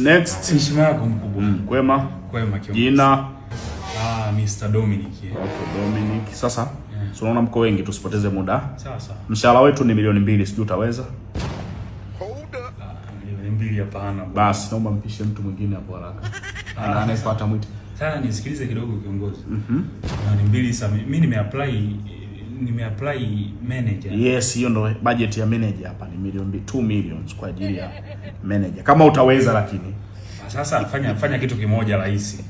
Next. Heshima yako mkubwa. Kwema. Kwema kiongozi. Jina? Mr. Dominic. Okay, Dominic. Sasa, so unaona mko wengi tusipoteze muda. Sawa sawa. Mshahara wetu ni 2,200,000, sijui utaweza? Milioni 2 hapana. Basi naomba mpishe mtu mwingine hapo haraka. Anayefuata mwite. Sasa nisikilize kidogo kiongozi. Milioni 2 sasa mimi nimeapply manager. Yes, hiyo ndo budget ya manager hapa ni 2 million kwa ajili ya manager. Kama utaweza lakini. Sasa fanya kitu kimoja rahisi.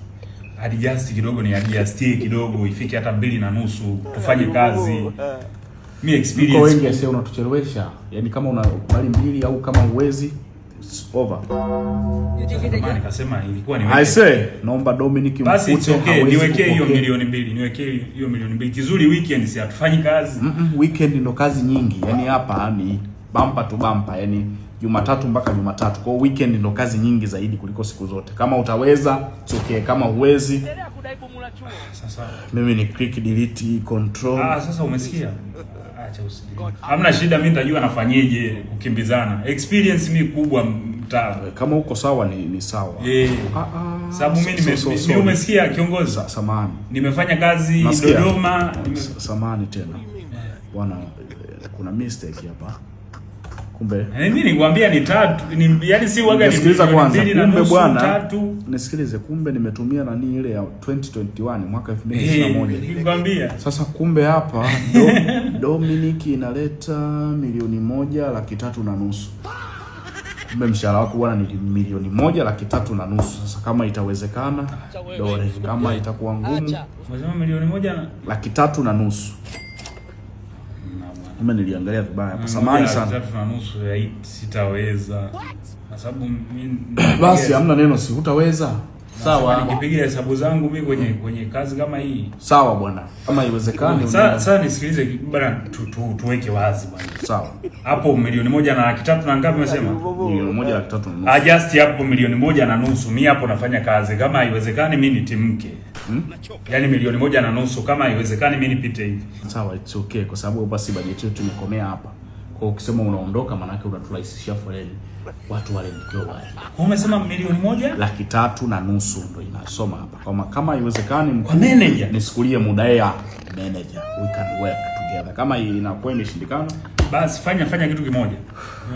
Adjust kidogo, ni adjust kidogo ifike hata 2.5 tufanye kazi. Mimi experience. Kwa wengi sasa unatuchelewesha. Yaani kama unakubali 2 au kama uwezi over. Nikasema ilikuwa niweke. I say naomba Dominic basi it's okay, niwekee hiyo milioni 2, niwekee hiyo milioni 2. Kizuri weekend si hatufanyi kazi. Weekend ndo kazi nyingi. Yaani hapa ni bumper to bumper, yaani Jumatatu mpaka Jumatatu. Kwa weekend ndo kazi nyingi zaidi kuliko siku zote. Kama utaweza, it's okay. Kama huwezi, sasa mimi ni click delete control. Sasa umesikia? Acha usije. Hamna shida, mimi nitajua nafanyeje kukimbizana. Experience mimi kubwa mtaa. Kama uko sawa ni sawa. Sababu mimi umesikia kiongozi? Samahani. Nimefanya kazi Dodoma. Samahani tena. Bwana, kuna mistake hapa. Kumbe mimi nikwambia ni 3, yaani si waga ni. Nisikiliza kwanza. Kumbe bwana, nisikilize, kumbe nimetumia nani ile ya 2021 mwaka 2021. Nikwambia. Sasa kumbe hapa Dominic inaleta 1,350,000. Kumbe mshahara wako bwana ni 1,350,000. Sasa kama itawezekana dole, kama itakuwa ngumu unasema 1,350,000. Kama niliangalia vibaya hapa. Samahani sana. 3.5 sitaweza. Kwa sababu mimi basi hamna neno, si utaweza. Sawa. Nikipiga hesabu zangu mimi kwenye kazi kama hii. Sawa bwana. Kama iwezekani. Sasa nisikilize bwana, tuweke wazi bwana. Sawa. Hapo 1,300,000 na ngapi umesema? 1,350,000. Adjust hapo 1,150,000. Mimi hapo nafanya kazi. Kama haiwezekani mimi nitimke. Yaani 1,150,000 kama haiwezekani mimi nipite hivi. Sawa, it's okay kwa sababu basi budget yetu tumekomea hapa. Kwa ukisema unaondoka maana yake unaturahisishia foleni. Watu wale ndio wale. Kwa umesema 1,350,000 ndio inasoma hapa. Kama haiwezekani kwa manager nisikulie muda ya manager. We can work together. Kama inakuwa imeshindikana basi fanya kitu kimoja.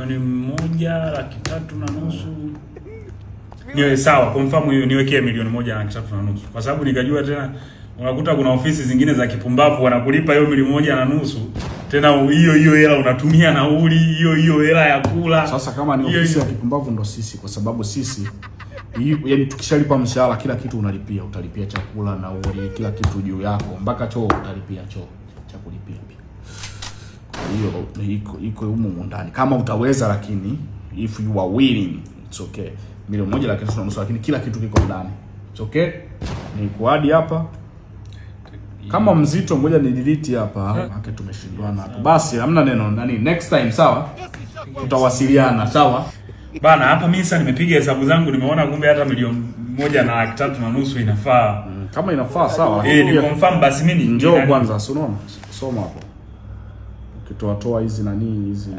1,350,000. Niwe sawa, confirm hiyo, niwekee 1,350,000. Kwa sababu nikajua tena unakuta kuna ofisi zingine za kipumbavu wanakulipa hiyo 1,150,000. Tena hiyo hela unatumia nauli, hiyo hela ya kula. Sasa kama ni ofisi ya kipumbavu ndo sisi, kwa sababu sisi yaani tukishalipa mshahara kila kitu unalipia, utalipia chakula, nauli, kila kitu juu yako, mpaka choo utalipia choo cha kulipia pia. Kwa hiyo iko humo ndani. Kama utaweza, lakini if you are willing, it's okay. 1,350,000 lakini kila kitu kiko ndani. It's okay. Ni kuadi hapa. Kama mzito ngoja ni delete hapa. Haki tumeshindwana hapo. Basi hamna neno nani, next time sawa? Tutawasiliana sawa? Bana hapa mimi sasa nimepiga hesabu zangu, nimeona kumbe hata 1,350,000 inafaa. Kama inafaa sawa. Ni confirm basi mimi njoo kwanza, si unaona? Soma hapo. Ukitoa hizi nani hizi.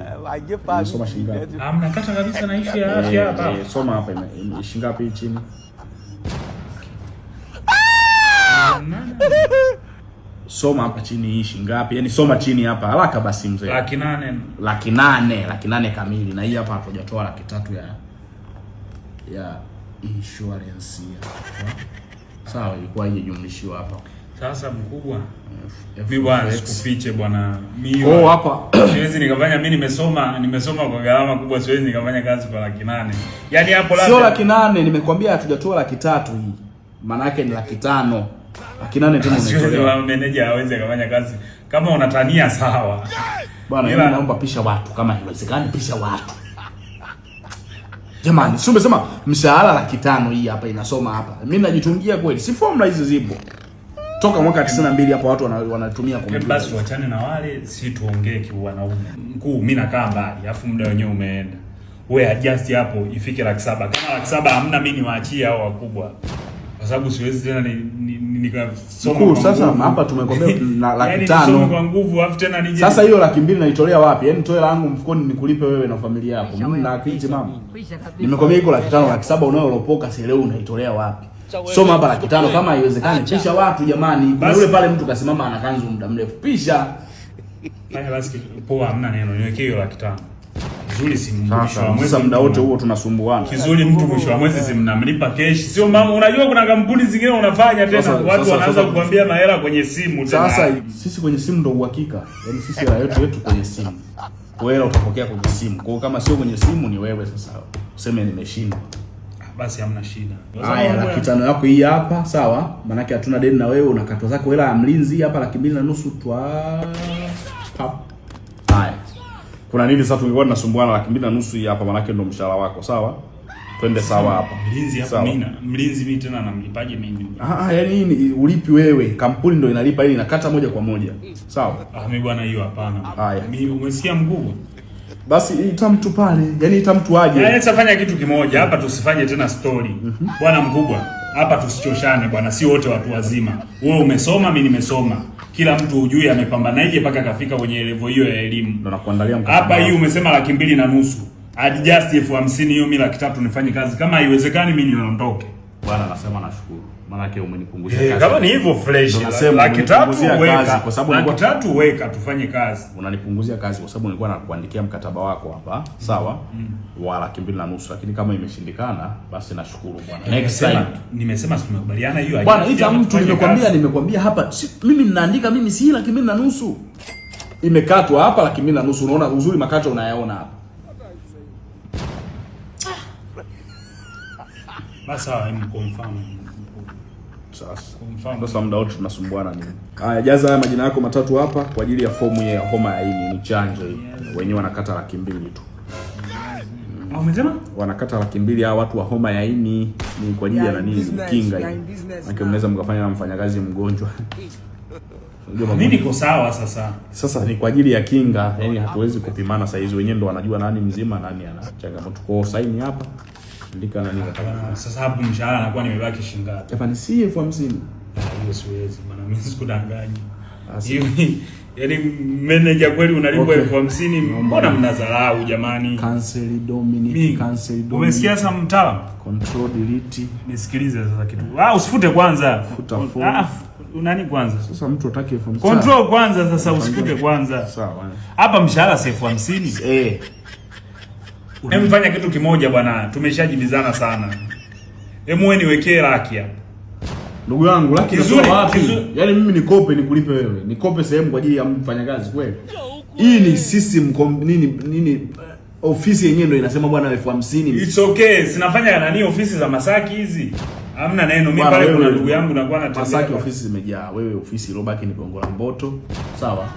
Soma shilingi ngapi? Mnakata kabisa na issue ya afya hapa. Soma hapa shilingi ngapi chini? Soma hapa chini hii shilingi ngapi? Yaani soma chini hapa haraka basi mzee. 800,000. 800,000 kamili, na hii hapa hatujatoa 300,000 ya insurance ya. Sawa, ilikuwa hii jumlishiwa hapa. Sasa mkubwa. Mimi bwana sikufiche bwana. Mimi hapa siwezi nikafanya, mimi nimesoma kwa gharama kubwa, siwezi nikafanya kazi kwa 800,000. Yaani hapo labda sio 800,000, nimekwambia hatujatoa 300,000 hii. Maana yake ni 500,000. 800,000 tena unaitoa. Manager hawezi kufanya kazi. Kama unatania sawa. Bwana mimi naomba pisha watu, kama haiwezekani pisha watu. Jamani, si umesema mshahara 500,000 hii hapa inasoma hapa. Mimi najitungia kweli. Si formula hizo zipo. Toka mwaka 92 hapo watu wanatumia kompyuta. Basi wachane na wale, si tuongee kiwanaume. Mkuu, mimi nakaa mbali, alafu muda wenyewe umeenda. Wewe adjust hapo ifike 700,000. Kama 700,000 hamna, mimi niwaachie hao wakubwa. Kwa sababu siwezi tena nikasoma. Sasa hapa tumekwambia na laki tano. Nisome kwa nguvu afu tena nije. Sasa hiyo 200,000 naitolea wapi? Yaani toe langu mfukoni nikulipe wewe na familia yako. Mimi na akili mama. Nimekwambia iko 500,000, 700,000 unayolopoka si leo unaitolea wapi? Soma hapa 500,000 kama haiwezekani. Pisha watu jamani. Kuna yule pale mtu kasimama ana kanzu muda mrefu. Pisha. Haya basi poa, hamna neno. Niwekee hiyo 500,000. Kizuri si mwisho wa mwezi. Sasa muda wote huo tunasumbuana. Kizuri mtu mwisho wa mwezi si mnamlipa cash. Sio mama, unajua kuna kampuni zingine unafanya tena watu wanaanza kukuambia mahela kwenye simu tena. Sasa sisi kwenye simu ndio uhakika. Yaani sisi hela yetu kwenye simu. Kwa hiyo utapokea kwenye simu. Kwa hiyo kama sio kwenye simu ni wewe sasa. Useme nimeshindwa. Basi hamna shida. Haya 500,000 yako hii hapa, sawa? Maana yake hatuna deni na wewe, unakatwa zako hela ya mlinzi hapa 2,500,000 twa. Haya. Kuna nini sasa tungekuwa tunasumbuana 2,500,000 hii hapa, maana yake ndo mshahara wako, sawa? Twende sawa hapa. Mlinzi hapa mimi. Mlinzi mimi tena namlipaje mimi? Yaani nini ulipi wewe? Kampuni ndo inalipa ili inakata moja kwa moja. Sawa? Mimi bwana hiyo hapana. Haya. Mimi umesikia mkubwa? Basi ita mtu pale, yani ita mtu aje. Yaani tutafanya kitu kimoja, hapa tusifanye tena story. Bwana mkubwa, hapa tusichoshane bwana, si wote watu wazima. Wewe umesoma, mimi nimesoma. Kila mtu ujue amepambanaje mpaka kafika kwenye level hiyo ya elimu. Ndo nakuandalia mkataba. Hapa hii umesema 2,500,000. Adjust 50,000 hiyo mimi 300,000 nifanye kazi. Kama haiwezekani mimi niondoke. Bwana nasema nashukuru. Maana yake umenipunguzia kazi. Kama ni hivyo fresh. 300,000 weka kwa sababu 300,000 weka tufanye kazi. Unanipunguzia kazi kwa sababu nilikuwa nakuandikia mkataba wako hapa. Sawa? Wa 2,500,000, lakini kama imeshindikana basi nashukuru bwana. Next time nimesema tumekubaliana hiyo. Bwana ita mtu nimekwambia hapa mimi ninaandika mimi si 2,500,000. Imekatwa hapa 2,500,000. Unaona uzuri makato unayaona hapa. Basi sawa, mkonfirm. Sasa muda wote tunasumbuana nini? Haya, jaza haya majina yako matatu hapa kwa ajili ya fomu ya homa ya ini, ni chanjo hii. Wenyewe wanakata 200,000 tu. Umesema? Wanakata 200,000 hao watu wa homa ya ini, ni kwa ajili ya nani? Kinga hii. Maana mnaweza mkafanya na mfanyakazi mgonjwa. Mimi niko sawa sasa. Sasa ni kwa ajili ya kinga, yani hatuwezi kupimana saa hizi, wenyewe ndo wanajua nani mzima nani ana changamoto. Kwa saini hapa. Andika nani kama sasa hapo mshahara anakuwa nimebaki shilingi ngapi? Hapa si 50,000. Hiyo siwezi maana mimi sikudanganya. Hiyo yaani manager kweli unalipwa 50,000, mbona mnadharau jamani? Cancel Dominic, cancel Dominic. Umesikia sasa mtaalamu? Control delete. Nisikilize sasa kitu. Usifute kwanza. Futa. Nani kwanza? Sasa mtu atake 50,000. Control kwanza sasa usifute kwanza. Sawa. Hapa mshahara 50,000. Mfanya kitu kimoja bwana, tumeshajibizana sana. Wewe niwekee laki hapa. Ndugu yangu, laki nzuri wapi? Yaani mimi nikope nikulipe wewe. Nikope sehemu kwa ajili ya mfanyakazi kweli. Hii ni system nini ofisi yenyewe ndio inasema bwana 50,000. It's okay. Sinafanya nani ofisi za Masaki hizi? Hamna neno. Mimi pale kuna ndugu yangu nakuwa na Masaki ofisi zimejaa. Wewe ofisi ilobaki ni Gongo la Mboto. Sawa?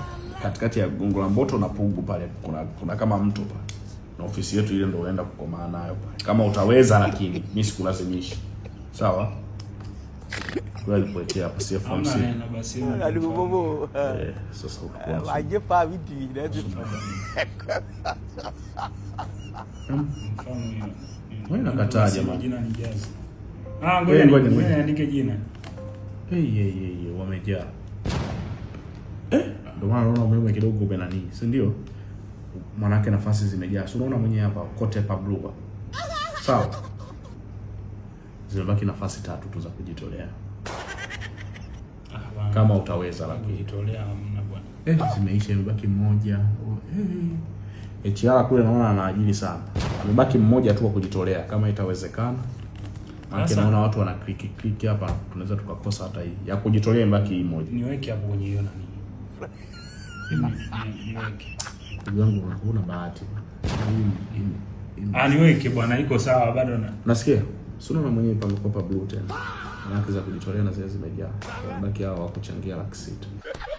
Katikati ya Gongo la Mboto na Pugu pale kuna kama mto pale. Na ofisi yetu ile ndio unaenda kukomaa nayo pale. Kama utaweza, lakini mimi sikulazimishi. Sawa? Kwa hiyo nikuwekea hapa CF 50. Basi. Sasa aje pa vipi inaweza. Wewe unakataa jamani. Jina ni Jazi. Ngoja niandike jina. Wamejaa. Ndio maana unaona umeme kidogo upe nani, si ndio? Manake nafasi zimejaa. Si unaona mwenyewe hapa kote hapa blue. Sawa. Zimebaki nafasi 3 tu za kujitolea. Kama utaweza lakini kujitolea hamna bwana. Zimeisha, imebaki mmoja. HR kule naona anaajiri sana. Amebaki mmoja tu wa kujitolea kama itawezekana. Maana naona watu wana click hapa, tunaweza tukakosa hata hii. Ya kujitolea imebaki hii moja. Niweke hapo kwenye hiyo nani. Niweke. Ndugu yangu una bahati. Niweke bwana, iko sawa bado na. Nasikia. Sio na mwenyewe pamekopa blue tena. Maana za kujitolea na zile zimejaa. Baki hao wa kuchangia 600,000.